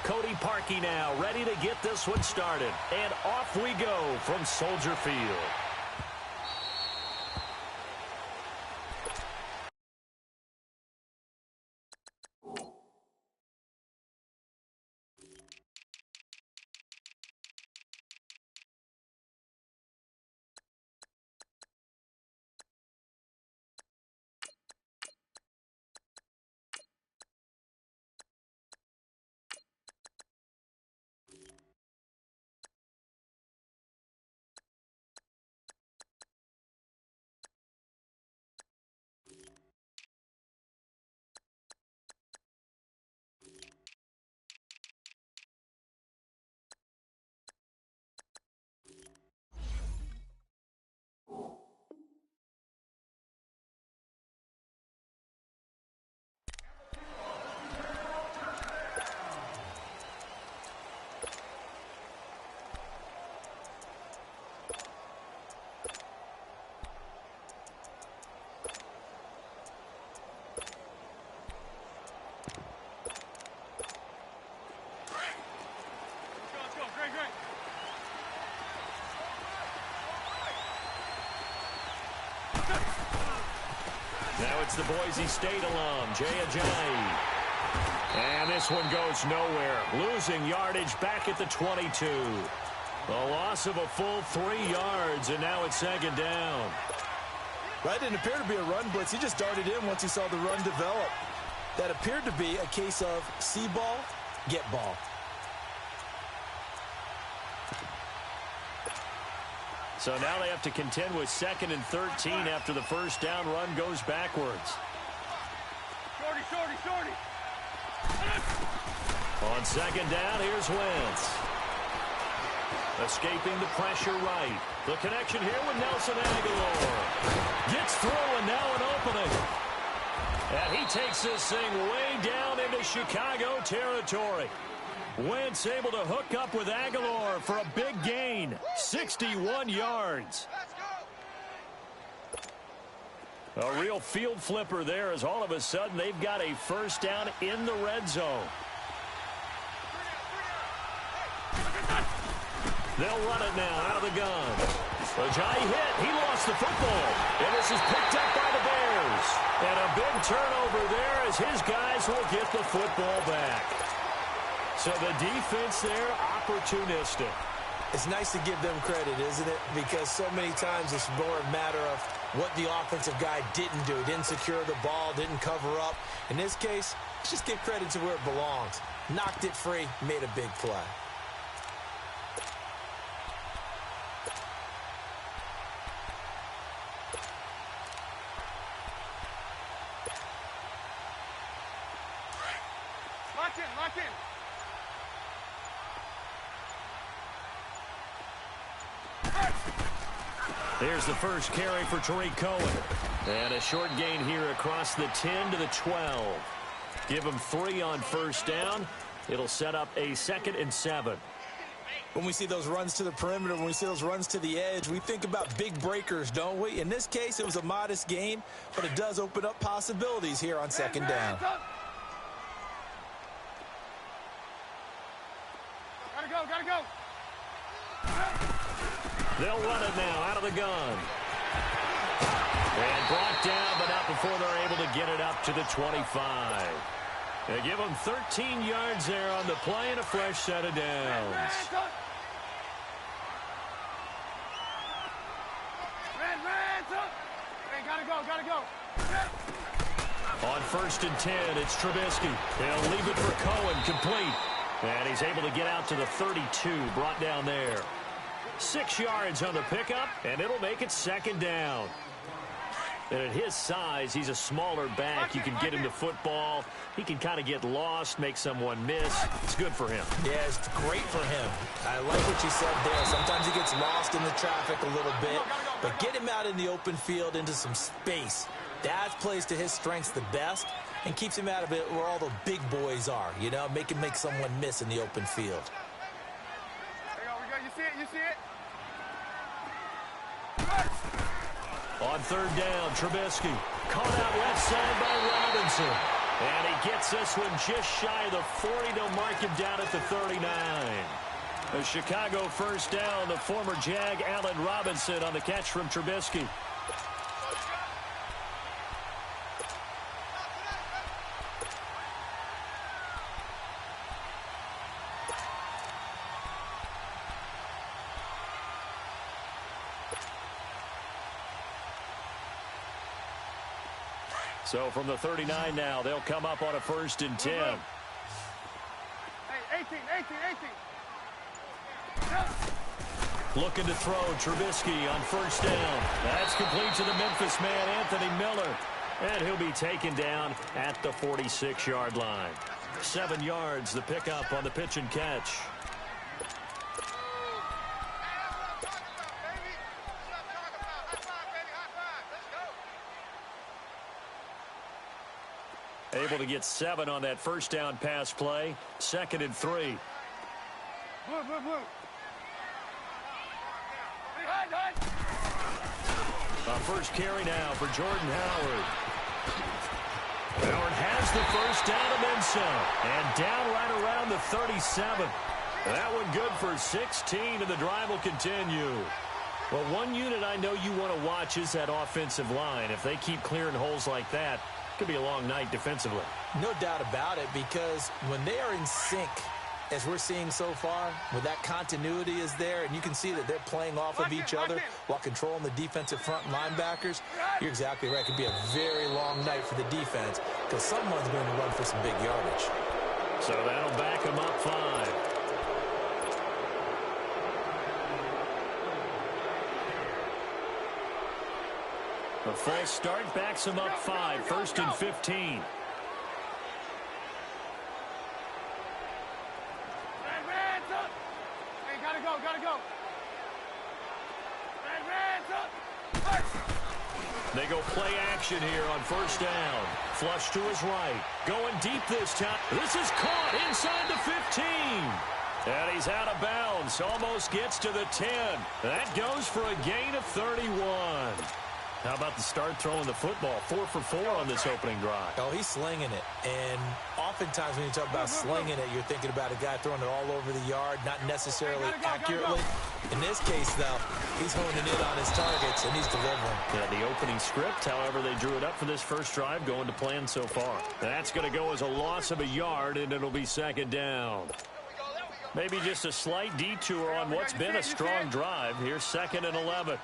Cody Parkey now ready to get this one started. And off we go from Soldier Field. Now it's the Boise State alum, Jay Ajayi. And this one goes nowhere. Losing yardage back at the 22. A loss of a full 3 yards, and now it's second down. Right, didn't appear to be a run blitz. He just darted in once he saw the run develop. That appeared to be a case of see ball, get ball. So now they have to contend with 2nd and 13 after the first down run goes backwards. Shorty. On second down, here's Wentz. Escaping the pressure right. The connection here with Nelson Aguilar. Gets through and now an opening. And he takes this thing way down into Chicago territory. Wentz able to hook up with Aguilar for a big gain. 61 yards. A real field flipper there as all of a sudden they've got a first down in the red zone. They'll run it now out of the gun. Ajayi hit. He lost the football. And this is picked up by the Bears. And a big turnover there as his guys will get the football back. So the defense there, opportunistic. It's nice to give them credit, isn't it? Because so many times it's more a matter of what the offensive guy didn't do. Didn't secure the ball, didn't cover up. In this case, let's just give credit to where it belongs. Knocked it free, made a big play. Lock in. There's the first carry for Tariq Cohen. And a short gain here across the 10 to the 12. Give him 3 on first down. It'll set up a 2nd and 7. When we see those runs to the perimeter, when we see those runs to the edge, we think about big breakers, don't we? In this case, it was a modest gain, but it does open up possibilities here on second down. Gotta go. They'll run it now out of the gun. And brought down, but not before they're able to get it up to the 25. They give them 13 yards there on the play and a fresh set of downs. Gotta go. On 1st and 10, it's Trubisky. They'll leave it for Cohen, complete. And he's able to get out to the 32, brought down there. 6 yards on the pickup, and it'll make it second down. And at his size, he's a smaller back. You can get him the football. He can kind of get lost, make someone miss. It's good for him. Yeah, it's great for him. I like what you said there. Sometimes he gets lost in the traffic a little bit. But get him out in the open field into some space. That plays to his strengths the best and keeps him out of it where all the big boys are. You know, make someone miss in the open field. There we go. You see it? On 3rd down, Trubisky caught out left side by Robinson. And he gets this one just shy of the 40. They'll mark him down at the 39. A Chicago first down. The former Jag, Allen Robinson, on the catch from Trubisky. So from the 39 now, they'll come up on a 1st and 10. Hey, 18. Looking to throw, Trubisky on 1st down. That's complete to the Memphis man, Anthony Miller. And he'll be taken down at the 46-yard line. 7 yards, the pickup on the pitch and catch. Able to get 7 on that 1st down pass play. 2nd and 3. Blue. First carry now for Jordan Howard. Howard has the 1st down and then some. And down right around the 37. That one good for 16, and the drive will continue. Well, one unit I know you want to watch is that offensive line. If they keep clearing holes like that, it could be a long night defensively. No doubt about it, because when they are in sync, as we're seeing so far, where that continuity is there, and you can see that they're playing off of each other while controlling the defensive front linebackers, you're exactly right. It could be a very long night for the defense because someone's going to run for some big yardage. So that'll back them up 5. A false start backs them up 5. 1st and 15. Gotta go. They go play action here on 1st down. Flush to his right. Going deep this time. This is caught inside the 15. And he's out of bounds. Almost gets to the 10. That goes for a gain of 31. How about the start throwing the football? 4 for 4 on this opening drive. Oh, he's slinging it. And oftentimes when you talk about slinging it, you're thinking about a guy throwing it all over the yard, not necessarily accurately. In this case, though, he's honing in on his targets, and he's delivering. Yeah, the opening script, however, they drew it up for this first drive, going to plan so far. That's going to go as a loss of a yard, and it'll be 2nd down. Maybe just a slight detour on what's been a strong drive. Here's 2nd and 11.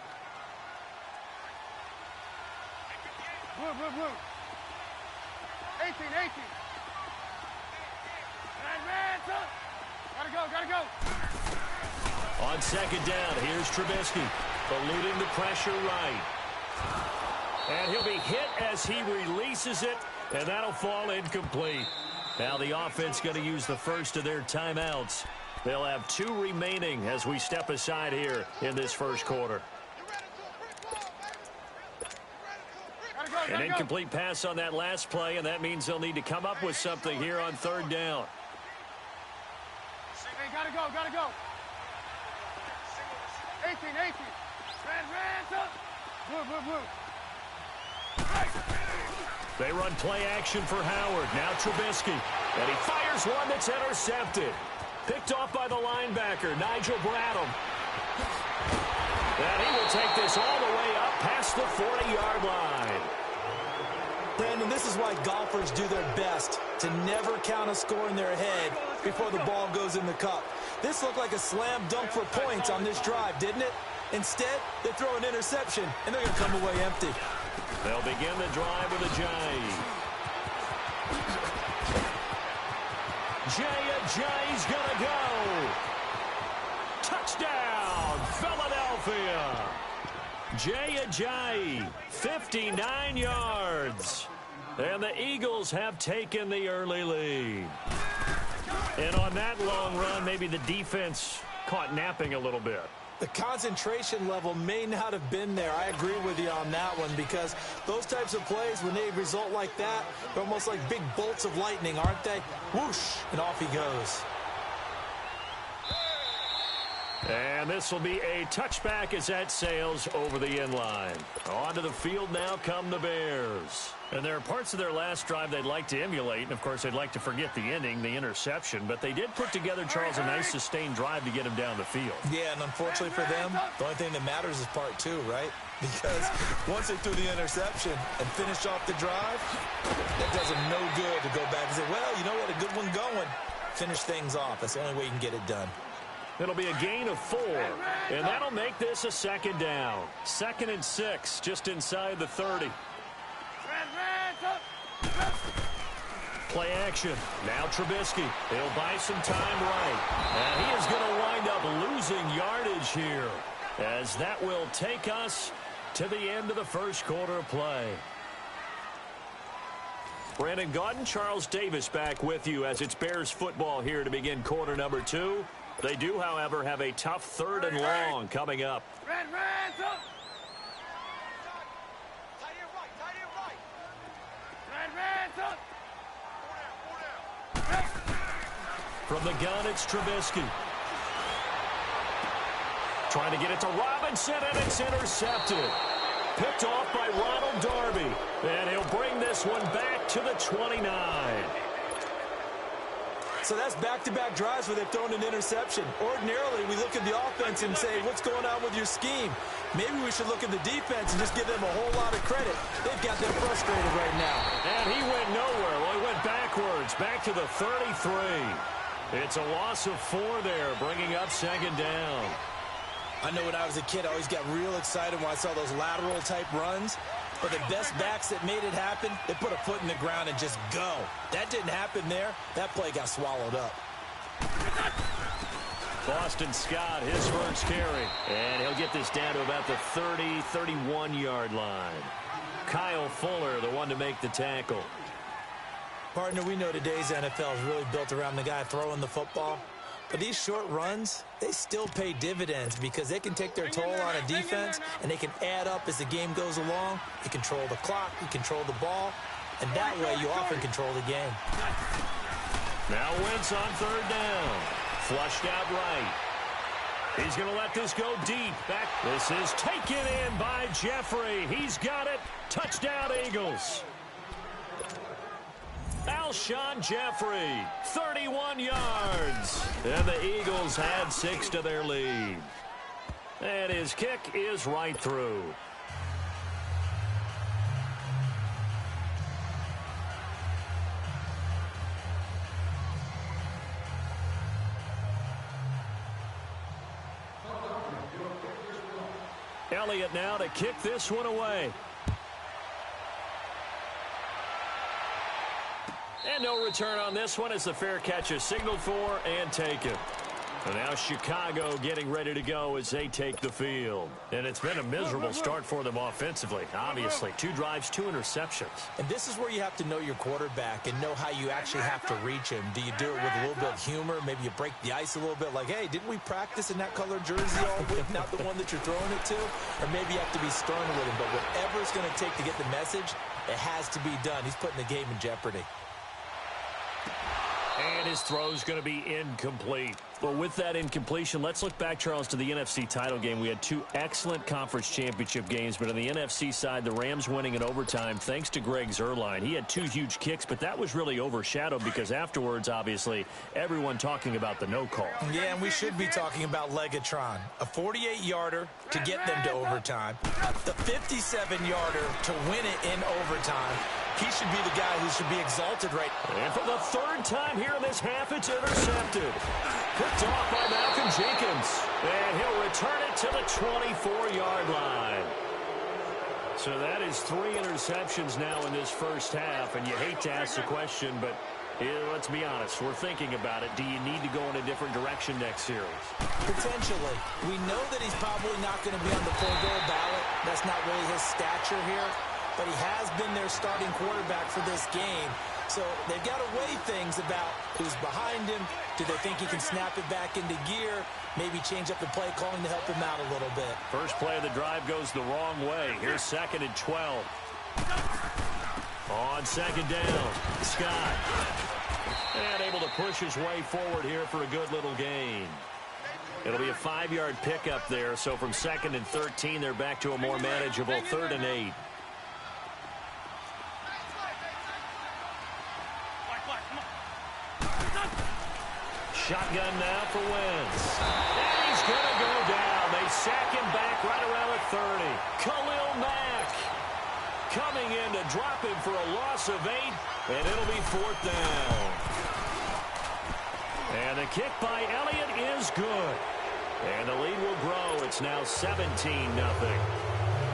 Blue. 18. Gotta go. On 2nd down, here's Trubisky, eluding the pressure right. And he'll be hit as he releases it, and that'll fall incomplete. Now the offense going to use the first of their timeouts. They'll have 2 remaining as we step aside here in this first quarter. An incomplete pass on that last play, and that means they'll need to come up with something here on 3rd down. Hey, gotta go. 18. Blue. They run play action for Howard. Now Trubisky. And he fires one that's intercepted. Picked off by the linebacker, Nigel Bradham. And he will take this all the way up past the 40-yard line. Brandon, this is why golfers do their best to never count a score in their head before the ball goes in the cup. This looked like a slam dunk for points on this drive, didn't it? Instead, they throw an interception, and they're going to come away empty. They'll begin the drive with a Jay's going to go. Touchdown, Philadelphia. Jay, 59 yards. And the Eagles have taken the early lead. And on that long run, maybe the defense caught napping a little bit. The concentration level may not have been there. I agree with you on that one, because those types of plays, when they result like that, they're almost like big bolts of lightning, aren't they? Whoosh, and off he goes. And this will be a touchback as that sails over the inline. Onto the field now come the Bears. And there are parts of their last drive they'd like to emulate. And, of course, they'd like to forget the ending, the interception. But they did put together, Charles, a nice sustained drive to get him down the field. Yeah, and unfortunately for them, the only thing that matters is part two, right? Because once they threw the interception and finished off the drive, that does them no good to go back and say, well, you know what, a good one going. Finish things off. That's the only way you can get it done. It'll be a gain of 4, and that'll make this a second down. 2nd and 6, just inside the 30. Play action. Now Trubisky. He'll buy some time right. And he is going to wind up losing yardage here, as that will take us to the end of the first quarter of play. Brandon Gaudin, Charles Davis back with you as it's Bears football here to begin quarter number 2. They do, however, have a tough 3rd and long coming up. From the gun, it's Trubisky. Trying to get it to Robinson, and it's intercepted. Picked off by Ronald Darby. And he'll bring this one back to the 29. So that's back-to-back drives where they've thrown an interception. Ordinarily, we look at the offense and say, what's going on with your scheme? Maybe we should look at the defense and just give them a whole lot of credit. They've got them frustrated right now. And he went nowhere. Well, he went backwards, back to the 33. It's a loss of 4 there, bringing up 2nd down. I know when I was a kid, I always got real excited when I saw those lateral-type runs. But the best backs that made it happen, they put a foot in the ground and just go. That didn't happen there. That play got swallowed up. Boston Scott, his first carry. And he'll get this down to about the 30, 31-yard line. Kyle Fuller, the one to make the tackle. Partner, we know today's NFL is really built around the guy throwing the football. But these short runs, they still pay dividends because they can take their toll on a defense and they can add up as the game goes along. You control the clock, you control the ball, and that way you often control the game. Now Wentz on 3rd down. Flushed out right. He's going to let this go deep. Back. This is taken in by Jeffrey. He's got it. Touchdown, Eagles. Alshon Jeffrey, 31 yards. And the Eagles had 6 to their lead. And his kick is right through. Elliott now to kick this one away. And no return on this one as the fair catch is signaled for and taken. And now Chicago getting ready to go as they take the field. And it's been a miserable start for them offensively, obviously. 2 drives, 2 interceptions. And this is where you have to know your quarterback and know how you actually have to reach him. Do you do it with a little bit of humor? Maybe you break the ice a little bit like, hey, didn't we practice in that color jersey all week, not the one that you're throwing it to? Or maybe you have to be stern with him. But whatever it's going to take to get the message, it has to be done. He's putting the game in jeopardy. And his throw is going to be incomplete. Well, with that incompletion, let's look back, Charles, to the NFC title game. We had 2 excellent conference championship games, but on the NFC side, the Rams winning in overtime thanks to Greg Zuerlein. He had 2 huge kicks, but that was really overshadowed because afterwards, obviously, everyone talking about the no call. Yeah, and we should be talking about Legatron. A 48-yarder to get them to overtime. The 57-yarder to win it in overtime. He should be the guy who should be exalted right now. And for the 3rd time here in this half, it's intercepted. Picked off by Malcolm Jenkins. And he'll return it to the 24-yard line. So that is 3 interceptions now in this first half. And you hate to ask the question, but let's be honest. We're thinking about it. Do you need to go in a different direction next series? Potentially. We know that he's probably not going to be on the field goal ballot. That's not really his stature here. But he has been their starting quarterback for this game. So they've got to weigh things about who's behind him. Do they think he can snap it back into gear? Maybe change up the play calling to help him out a little bit. First play of the drive goes the wrong way. Here's 2nd and 12. On 2nd down, Scott. And able to push his way forward here for a good little gain. It'll be a 5-yard pickup there, so from 2nd and 13, they're back to a more manageable 3rd and 8. Shotgun now for Wentz. And he's going to go down. They sack him back right around the 30. Khalil Mack coming in to drop him for a loss of 8, and it'll be 4th down. And the kick by Elliott is good. And the lead will grow. It's now 17-0.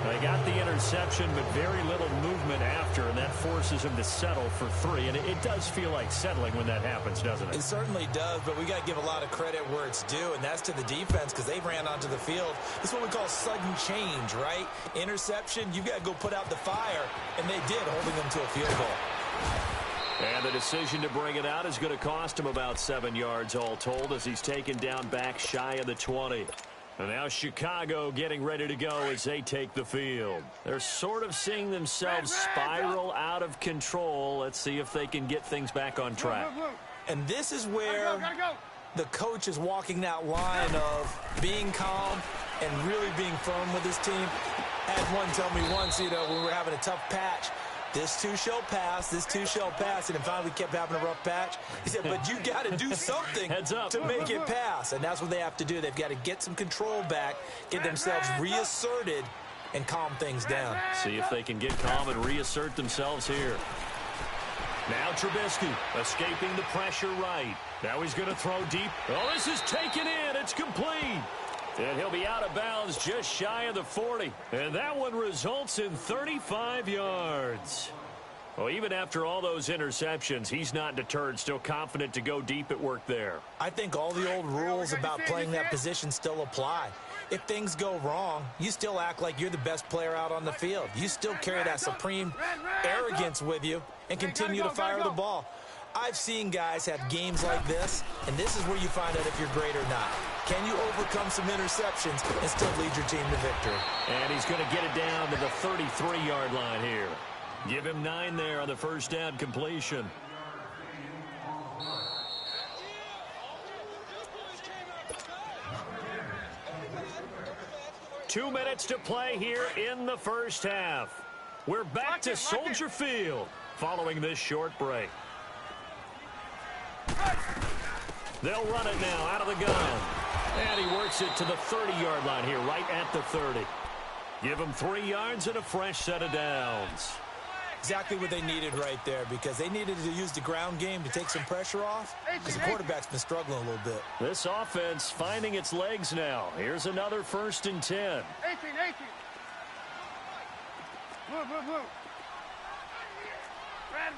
They got the interception, but very little movement after, and that forces him to settle for 3. And it does feel like settling when that happens, doesn't it? It certainly does, but we got to give a lot of credit where it's due, and that's to the defense because they ran onto the field. This is what we call sudden change, right? Interception, you've got to go put out the fire, and they did, holding them to a field goal. And the decision to bring it out is going to cost him about 7 yards all told as he's taken down back shy of the 20. And now Chicago getting ready to go as they take the field. They're sort of seeing themselves spiral out of control. Let's see if they can get things back on track. And this is where the coach is walking that line of being calm and really being firm with his team. I had one tell me once, when we were having a tough patch, this too shall pass, this too shall pass. And then finally we kept having a rough patch. He said, but you got to do something to make it pass. And that's what they have to do. They've got to get some control back, get themselves reasserted, and calm things down. See if they can get calm and reassert themselves here. Now Trubisky escaping the pressure right. Now he's going to throw deep. Oh, this is taken in. It's complete. And he'll be out of bounds just shy of the 40. And that one results in 35 yards. Well, even after all those interceptions, he's not deterred, still confident to go deep at work there. I think all the old rules about playing that position still apply. If things go wrong, you still act like you're the best player out on the field. You still carry that supreme arrogance with you and continue to fire the ball. I've seen guys have games like this, and this is where you find out if you're great or not. Can you overcome some interceptions and still lead your team to victory? And he's going to get it down to the 33-yard line here. Give him 9 there on the first down completion. Two minutes to play here in the first half. We're back to Soldier Field following this short break. They'll run it now out of the gun. And he works it to the 30-yard line here, right at the 30. Give him 3 yards and a fresh set of downs. Exactly what they needed right there, because they needed to use the ground game to take some pressure off, because the quarterback's been struggling a little bit. This offense finding its legs now. Here's another 1st and 10. 18. Move. Red,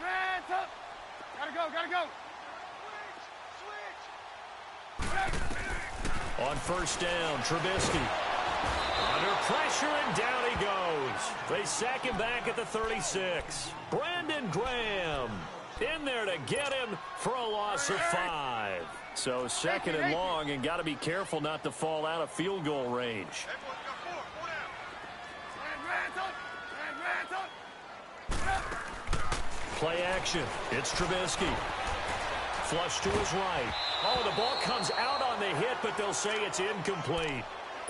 up. Gotta go. On first down, Trubisky. Under pressure, and down he goes. They sack him back at the 36. Brandon Graham in there to get him for a loss of 5. So 2nd and long, and got to be careful not to fall out of field goal range. Play action. It's Trubisky. Flush to his right. Oh, the ball comes out on the hit, but they'll say it's incomplete.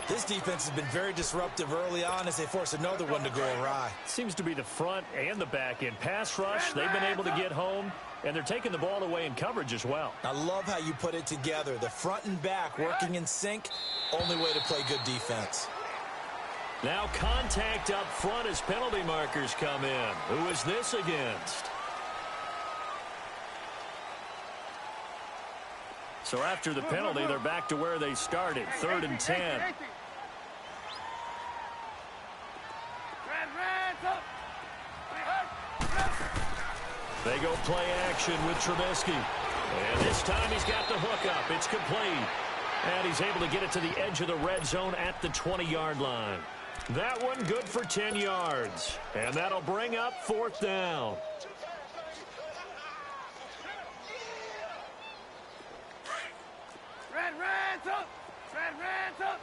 This defense has been very disruptive early on as they force another one to go awry. Seems to be the front and the back end. Pass rush, they've been able to get home, and they're taking the ball away in coverage as well. I love how you put it together. The front and back working in sync, only way to play good defense. Now contact up front as penalty markers come in. Who is this against? So after the penalty, they're back to where they started, 3rd and 10. They go play action with Trubisky. And this time he's got the hook up. It's complete. And he's able to get it to the edge of the red zone at the 20-yard line. That one good for 10 yards. And that'll bring up 4th down. Red, up.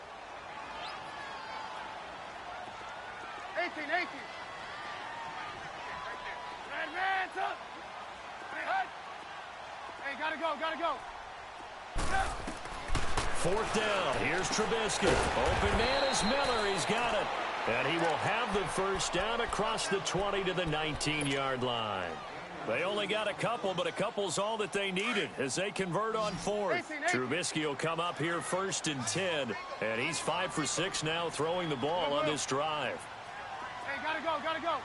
18. Red, up. Hey, gotta go. 4th down. Here's Trubisky. Open man is Miller. He's got it. And he will have the first down across the 20 to the 19-yard line. They only got a couple, but a couple's all that they needed as they convert on 4th. Trubisky will come up here 1st and 10, and he's 5 for 6 now throwing the ball on this drive. Hey, gotta go.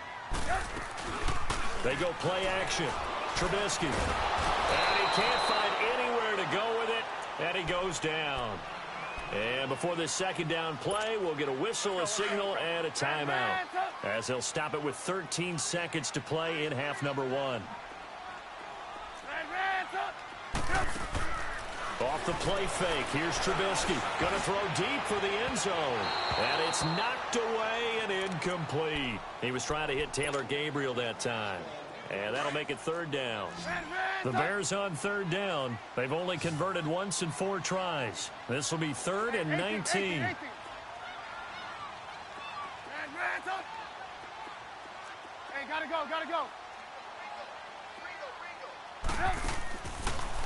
They go play action. Trubisky. And he can't find anywhere to go with it, and he goes down. And before this 2nd down play, we'll get a whistle, a signal, and a timeout, as they'll stop it with 13 seconds to play in half number 1. Off the play fake, here's Trubisky. Going to throw deep for the end zone. And it's knocked away and incomplete. He was trying to hit Taylor Gabriel that time. And that'll make it 3rd down. The Bears on 3rd down. They've only converted once in 4 tries. This will be 3rd and 19. Hey, gotta go.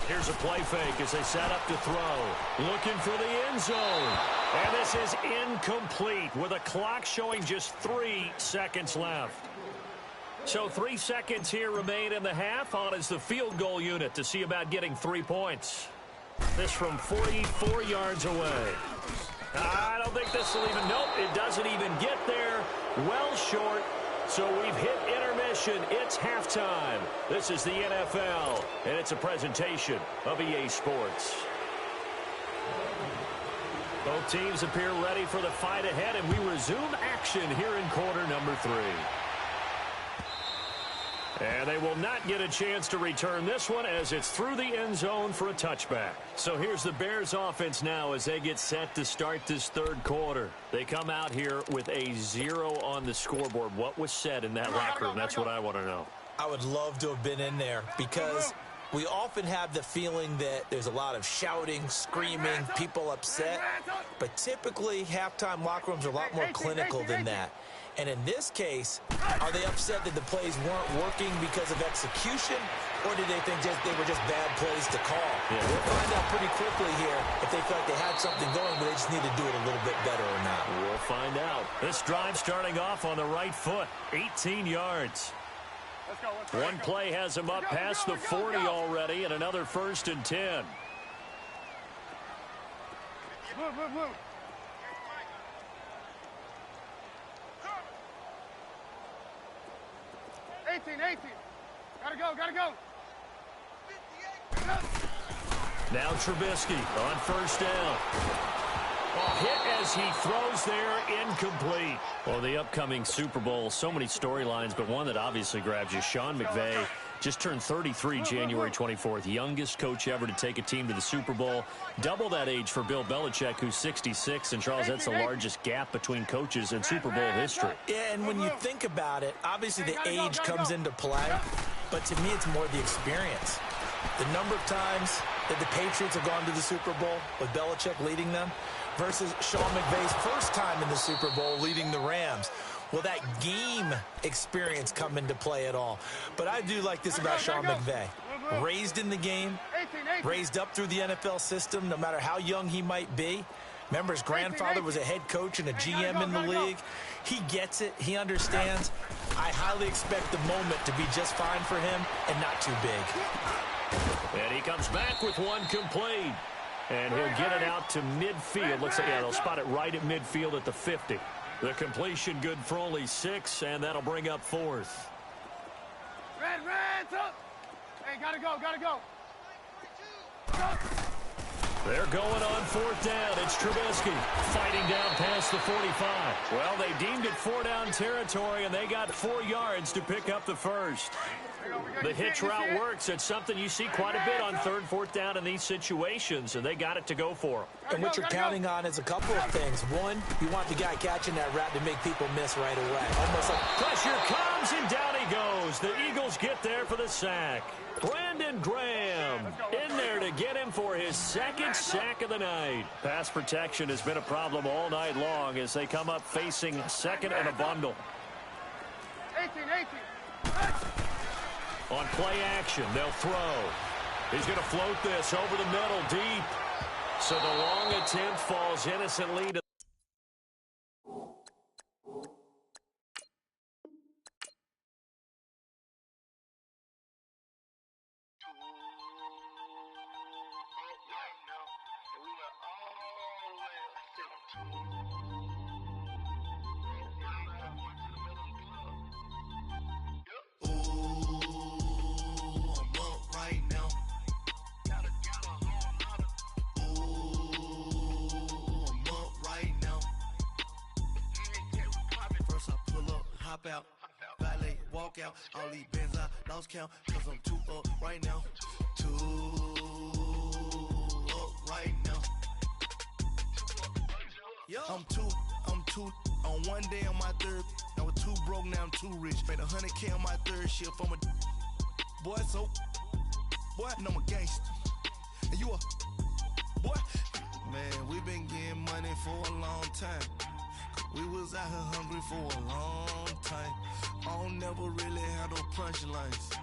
Here's a play fake as they set up to throw. Looking for the end zone. And this is incomplete with a clock showing just 3 seconds left. So 3 seconds here remain in the half. On is the field goal unit to see about getting 3 points. This from 44 yards away. I don't think this will even, nope, it doesn't even get there. Well short. So we've hit intermission. It's halftime. This is the NFL, and it's a presentation of EA Sports. Both teams appear ready for the fight ahead, and we resume action here in quarter number 3. And they will not get a chance to return this one as it's through the end zone for a touchback. So here's the Bears offense now as they get set to start this 3rd quarter. They come out here with a 0 on the scoreboard. What was said in that locker room? That's what I want to know. I would love to have been in there because we often have the feeling that there's a lot of shouting, screaming, people upset. But typically, halftime locker rooms are a lot more clinical than that. And in this case, are they upset that the plays weren't working because of execution, or did they think they were just bad plays to call? Yeah. We'll find out pretty quickly here if they felt like they had something going, but they just need to do it a little bit better or not. We'll find out. This drive starting off on the right foot, 18 yards. Let's go. One play has him up past the 40 already, and another 1st and 10. Move. 18. Gotta go. Now Trubisky on 1st down. Hit as he throws there, incomplete. Well, the upcoming Super Bowl, so many storylines, but one that obviously grabs you. Sean McVay just turned 33 January 24th. Youngest coach ever to take a team to the Super Bowl. Double that age for Bill Belichick, who's 66. And, Charles, that's the largest gap between coaches in Super Bowl history. Yeah, and when you think about it, obviously the age comes into play. But to me, it's more the experience. The number of times that the Patriots have gone to the Super Bowl with Belichick leading them versus Sean McVay's first time in the Super Bowl leading the Rams. Will that game experience come into play at all? But I do like this about Sean McVay. Raised in the game, raised up through the NFL system, no matter how young he might be. Remember, his grandfather was a head coach and a GM in the league. He gets it. He understands. I highly expect the moment to be just fine for him and not too big. And he comes back with one complete. And he'll get it out to midfield. Looks like, yeah, they'll spot it right at midfield at the 50. The completion good for only 6, and that'll bring up 4th. Red, up. Hey, gotta go. They're going on 4th down. It's Trubisky fighting down past the 45. Well, they deemed it 4-down territory, and they got 4 yards to pick up the first. The hitch route works. It's something you see quite a bit on 3rd, 4th down in these situations, and they got it to go for them. And what you're counting on is a couple of things. One, you want the guy catching that route to make people miss right away. Almost like pressure comes, and down he goes. The Eagles get there for the sack. Brandon Graham in there to get him for his 2nd sack of the night. Pass protection has been a problem all night long as they come up facing 2nd and a bundle. 18. On play action, they'll throw. He's going to float this over the middle deep. So the long attempt falls innocently to out, valet, walk out, all these bands I lost count, cause I'm too up right now, too up right now. Yo, I'm too, on one day on my third, I was too broke, now I'm too rich, made 100K on my third shift, I'm a boy, so, boy, and I'm a gangster, and you a, boy, man, we been getting money for a long time. We was out here hungry for a long time. I don't never really have no punchlines.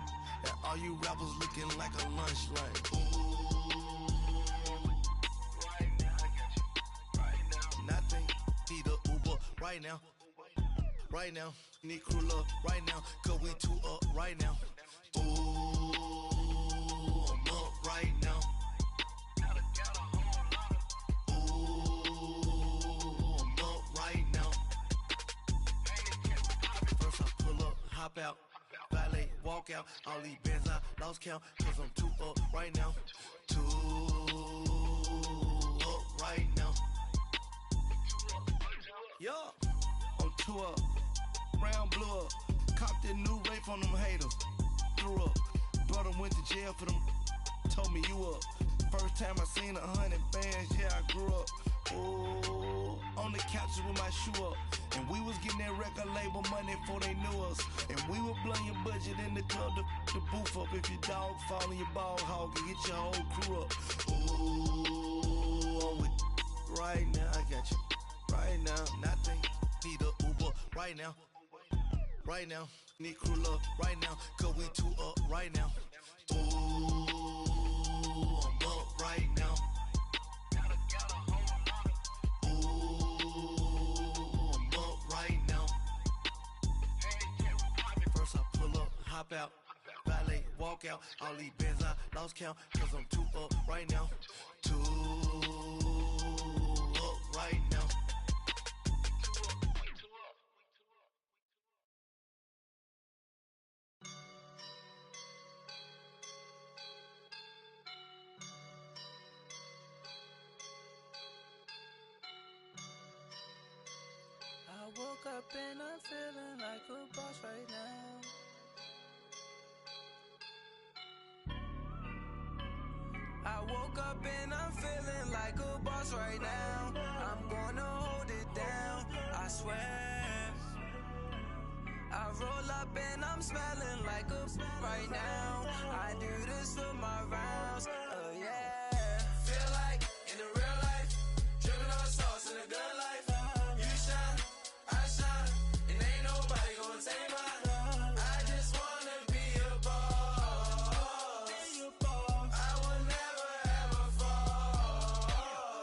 And all you rappers looking like a lunch line. Ooh, right now, I got you. Right now. Nothing, need a Uber right now. Right now, need crew love right now. Cause we too up right now. Ooh, I'm up right now. Hop out, valet, walk out, all these bands I lost count, cause I'm too up right now, too up right now. Yo, I'm too up, round blew up, copped that new rape on them haters, threw up, brother went to jail for them, told me you up, first time I seen 100 bands, yeah I grew up, ooh, on the couches with my shoe up. And we was getting that record label money before they knew us. And we were blowing your budget in the club to boof up. If your dog fall in your ball hog and get your whole crew up. Ooh, I'm with right now, I got you. Right now, nothing, need a Uber right now. Right now, need crew love right now. Cause we too up right now. Ooh, I'm up right now. Hop out, valet, walk out, all these bands I lost count, cause I'm too up right now, too up right now. I woke up and I'm feeling like a boss right now. I woke up and I'm feeling like a boss right now. I'm gonna hold it down, I swear. I roll up and I'm smelling like a right now. I do this for my rounds, oh yeah. Feel like in the real life, dripping on sauce in a good life. You shine, I shine, and ain't nobody gonna take mine. I just wanna be a boss. I will never ever fall.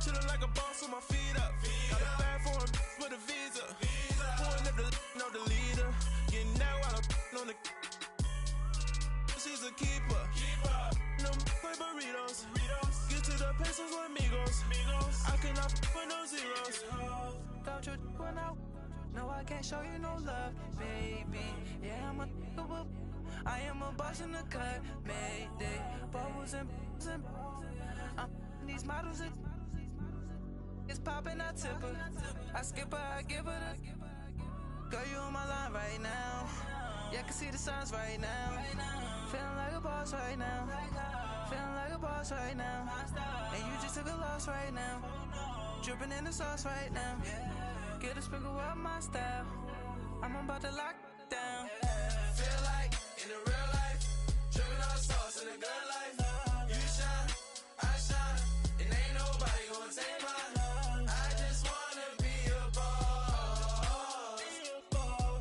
Chillin' like a boss with my feet up. Got a bag for him with a visa. Pulling up the know the leader. Getting out while I'm on the. She's a keeper. No burritos. Get to the pesos with amigos. I cannot with no zeros. Don't you run out? No, I can't show you no love, baby. Yeah, I am a boss in the cut, Mayday. Bubbles and I'm these models. It's popping, I tip her. I skip her, I give her the. Girl, you on my line right now. Yeah, I can see the signs right now. Feeling like a boss right now. Feeling like a boss right now. And you just took a loss right now. Dripping in the sauce right now. Get a sprinkle up my style. I'm about to lock down. Feel like in the real life, dripping on sauce in the good life. You shine, I shine, and ain't nobody gonna take mine. I just wanna be a boss.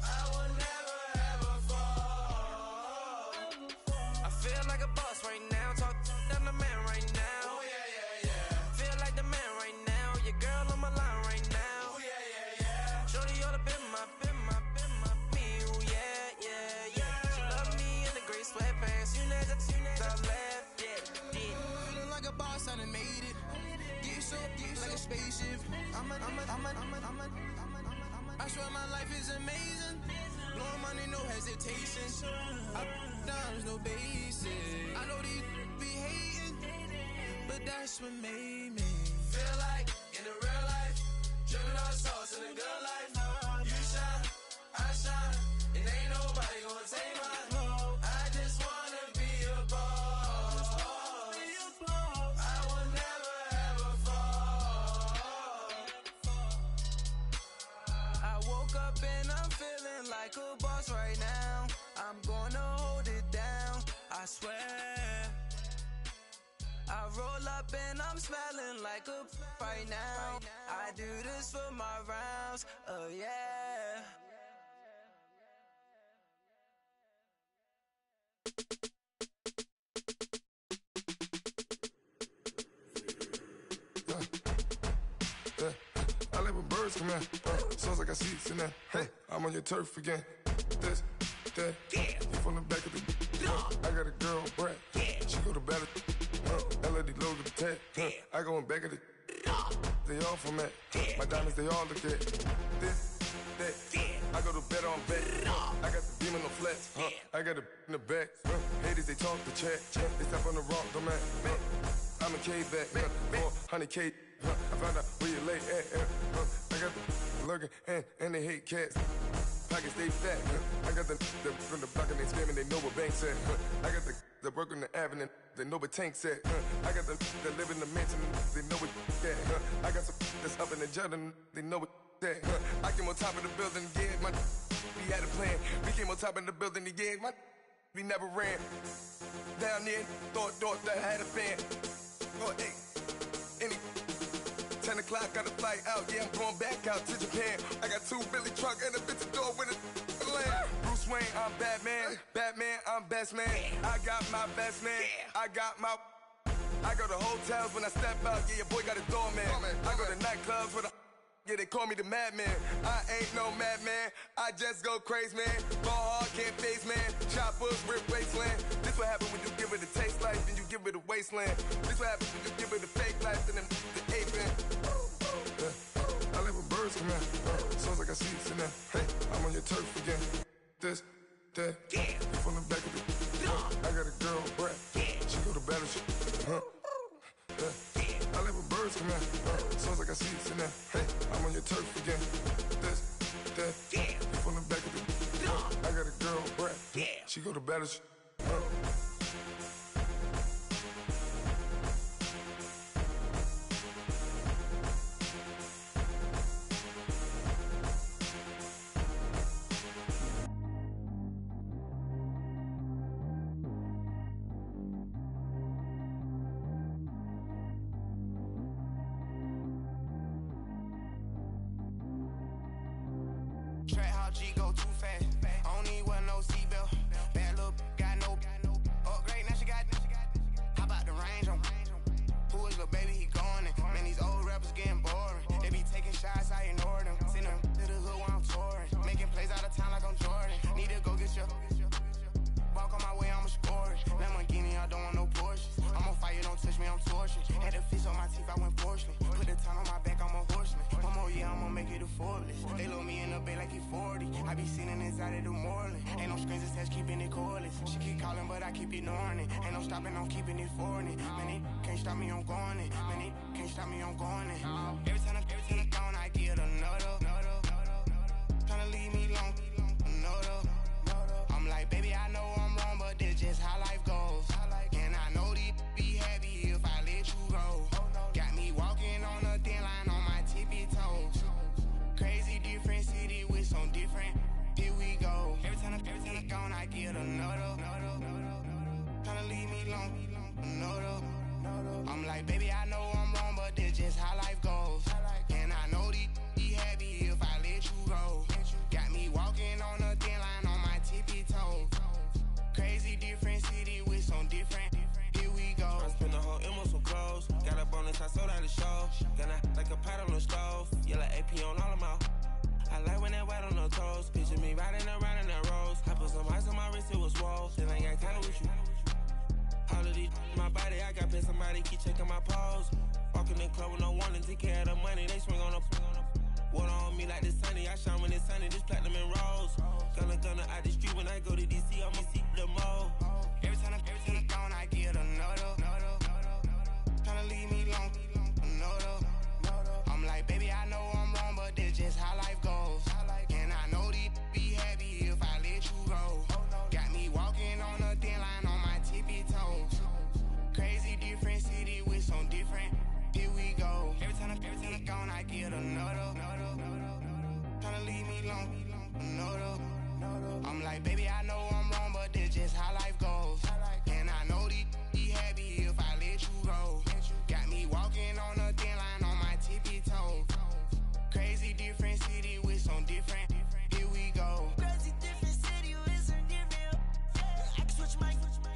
I will never ever fall. I feel like a boss right now. Talk to the man right now. Oh yeah, yeah, I'm left, yeah. Feeling like a boss, I done made it. Get so like a spaceship. I swear my life is amazing. Blowing money, no hesitation. I down, no basic. I know these be hating, but that's what made me feel like in the real life, dripping on sauce in the good life. You shine, I shine, and ain't nobody gonna take mine. I just wanna be a boss. I will never ever fall. I woke up and I'm feeling like a boss right now. I'm gonna hold it down, I swear. I roll up and I'm smelling like a right now. I do this for my rounds, oh yeah. I live with birds come in. Sounds like I see seats in there. Hey, I'm on your turf again. This, that, you from the back of the. I got a girl, Brad. She go to battle. LED logo the tag. I go in back of the. They all from that. My diamonds, they all look at. This, that. I go to bed on bed. I got the demon on flats. I got it in the back. Haters, they talk the chat. They step on the rock, don't man. I'm a K-back. 400K. I found out where you lay at. I got the lurking and they hate cats. Pockets stay fat. I got the from the block and they screaming, they know what banks at. I got the work on the avenue, they know what tanks at. I got the live in the mansion, they know what that. I got some that's up in the Jordan, they know what that. I came on top of the building, yeah, my we had a plan. We came on top of the building, yeah, my we never ran. Down there, thought that I had a fan. Oh, hey, any 10 o'clock, got a flight out, yeah, I'm going back out to Japan. I got 2 Billy truck and a bitch door with a land. Bruce Wayne, I'm Batman. Batman, I'm best man. I got my best man. I got my. I go to hotels when I step out, yeah, your boy got a doorman. I go to nightclubs with a. Yeah, they call me the madman. I ain't no madman. I just go crazy, man. Ball hard, can't face, man. Choppers, rip wasteland. This what happen when you give it a taste life and you give it a wasteland. This what happens when you give it a fake life and then the aping. I live with birds come in. Sounds like I see seats in there. Hey, I'm on your turf again. This, that, you from the back of the. I got a girl, Brad. She go to battle shit. I live with birds come in. Sounds like I see seats in there. Hey, I'm on your turf again. This, that, you from the back of the. I got a girl, Brad. She go to battle shit. Track how G go too fast. I don't need one no seatbelt. Bad little got no upgrade. Now she got. How about the range on? Who is little baby? He going in. Man, these old rappers getting boring. They be taking shots, I ignore them. Send them to the hood while I'm touring. Making plays out of town like I'm Jordan. Need to go get your. Walk on my way, I'ma score it. Lamborghini, I don't want no Porsche. I'm on fire, don't touch me, I'm torching. Had the fish on my teeth, I went porcelain. Put the time on my back, I'm a horseman. One more year, I'ma make it a Forbes. They load me in the bay like he 40. I be sitting inside of the Moreland. Ain't no screens attached, keeping it cordless. She keep calling, but I keep ignoring it. Ain't no stopping, I'm keeping it for it. Man, it can't stop me, I'm going it. Man, it can't stop me, I'm going it. Every time I'm gone, I get another. Tryna leave me long, another. I'm like, baby, I know I'm wrong, but this just how life goes. And I know these be happy if I let you go. Got me walking on a thin line on my tippy toes. Crazy different city with some different. Here we go. Every time I'm gone, I get another. Tryna leave me long, another. I'm like, baby, I know I'm wrong, but this just how life goes. And I know these be happy if I let you go. Got me walking on a thin line on my tippy toes. Crazy different city with some different. Here we go. I spent the whole M on some clothes. Got a bonus, I sold out the show. Gonna like a pot on the stove. Yellow AP on all of my. I like when that white on the toes. Picture me riding around in that rose. I put some ice on my wrist, it was swole. Then I got kinda with you. All like I bet somebody keep checking my pose. Walking in the club with no one and take care of the money. They swing on the water on me like the sunny. I shine when it's sunny, this platinum and rose. Gonna out the street when I go to DC, I'ma see the mo. Every time I'm gone, I get another. Tryna leave me alone, another. I'm like, baby, I know I'm wrong, but that's just how life goes. And I know they'd be happy if I let you go. Got me walking on a thin line on my tippy toes. Crazy different city with some different. Here we go. Every time I'm gone, I get another. Tryna leave me alone, another. I'm like, baby, I know I'm wrong, but that's just how life goes. And I know they'd be happy if I let you go. Got me walking on a thin line on my tippy toes. Crazy different city with some different. Here we go. Crazy different city with some different. I can switch my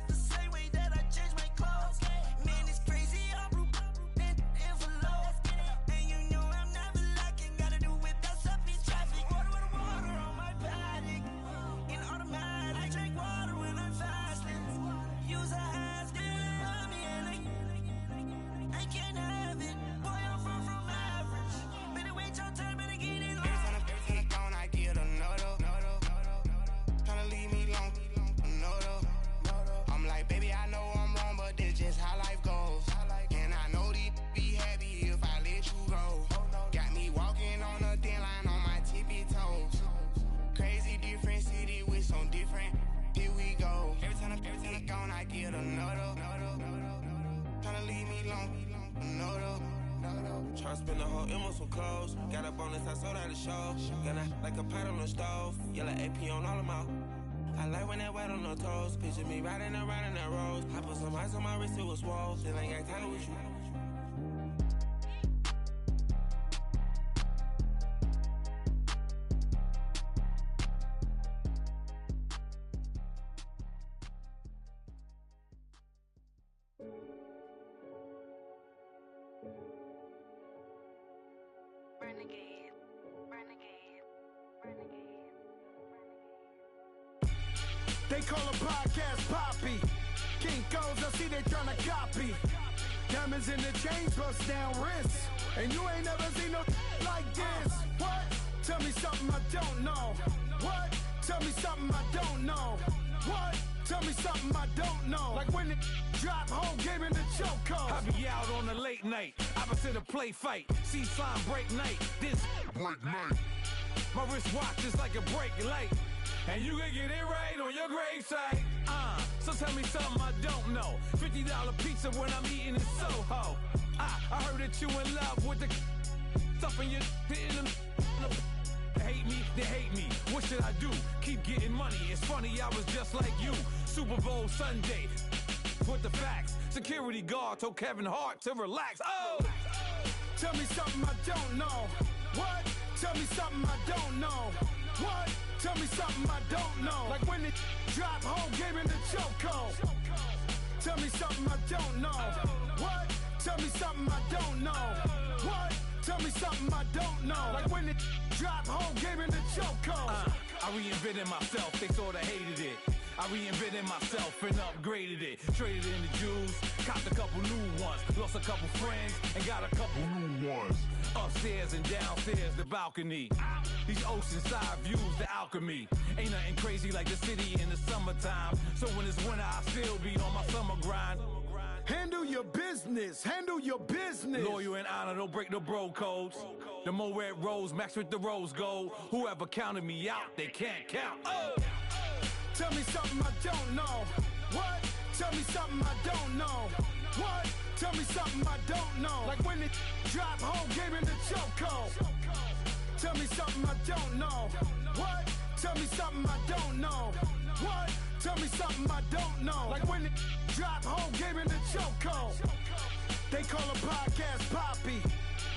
the same way that I change my clothes. Man, it's crazy. I'm blue and envelope. And you know I'm never lacking. Gotta do it, that's up in traffic. Water on my paddock. In automatic. I drink water when I'm fasting. Use a hand, still me and I can't have it. Boy, I'm from average. Better wait your turn, better get it Every time I'm gone, I get another. Tryna leave me alone, another. I'm like, baby, I know I'm wrong, but that's just how life goes. And I know they'd be happy if I let you go. Got me walking on a thin line on my tippy toes. Crazy different city with some different. Here we go. Every time I'm gone, I get another. Tryna leave me alone, another. Tryna spend the whole M on some clothes. Got a bonus, I sold out the show. Gonna like a pot on the stove. Yellow AP on all of my. I like when that wet on the toes. Picture me riding around in that rose. I put some ice on my wrist, it was swole. Still ain't got time with you. They call a podcast Poppy. Kinkos, I see they tryna copy. Diamonds in the chains, bust down wrists. And you ain't never seen no like this. What? Tell me something I don't know. What? Tell me something I don't know. What? Tell me something I don't know. Like when it drop home, game in the chokehold. I be out on a late night, opposite a play fight. See sign break night, this break night. My wristwatch is like a brake light. And you can get it right on your gravesite. So tell me something I don't know. $50 pizza when I'm eating in Soho. I heard that you in love with the stuff in your hitting them. Hate me, they hate me. What should I do? Keep getting money. It's funny, I was just like you. Super Bowl Sunday. With the facts. Security guard told Kevin Hart to relax. Oh! Tell me something I don't know. What? Tell me something I don't know. What? Tell me something I don't know. Like when it drop home, game in the chokehold. Tell me something I don't know. What? Tell me something I don't know. What? Tell me something I don't know. Like when it drop home, game in the chokehold. I reinvented myself, they sorta hated it. I reinvented myself and upgraded it. Traded in the Jews, copped a couple new ones. Lost a couple friends and got a couple new ones. Upstairs and downstairs, the balcony. These oceanside views, the alchemy. Ain't nothing crazy like the city in the summertime. So when it's winter, I still be on my summer grind. Handle your business, handle your business. Loyal and honor, don't break the bro codes. The more red rose, max with the rose gold. Whoever counted me out, they can't count. Oh! Tell me something I don't know. What? Tell me something I don't know. What? Tell me something I don't know. Like when it drop home, game in the chokehold. Tell me something I don't know. What? Tell me something I don't know. What? Tell me something I don't know. Like when it drop home, game in the chokehold. They call a podcast Poppy.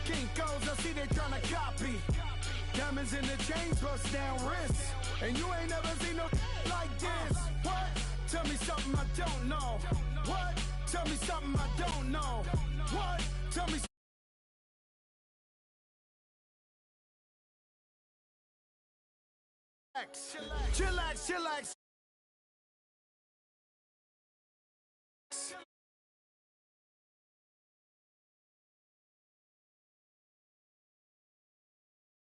Kinkos, I see they tryna copy. Diamonds in the chains, bust down wrists. And you ain't never seen no like this. What? Tell me something I don't know. What? Tell me something I don't know. What? Tell me. Chillax, chillax.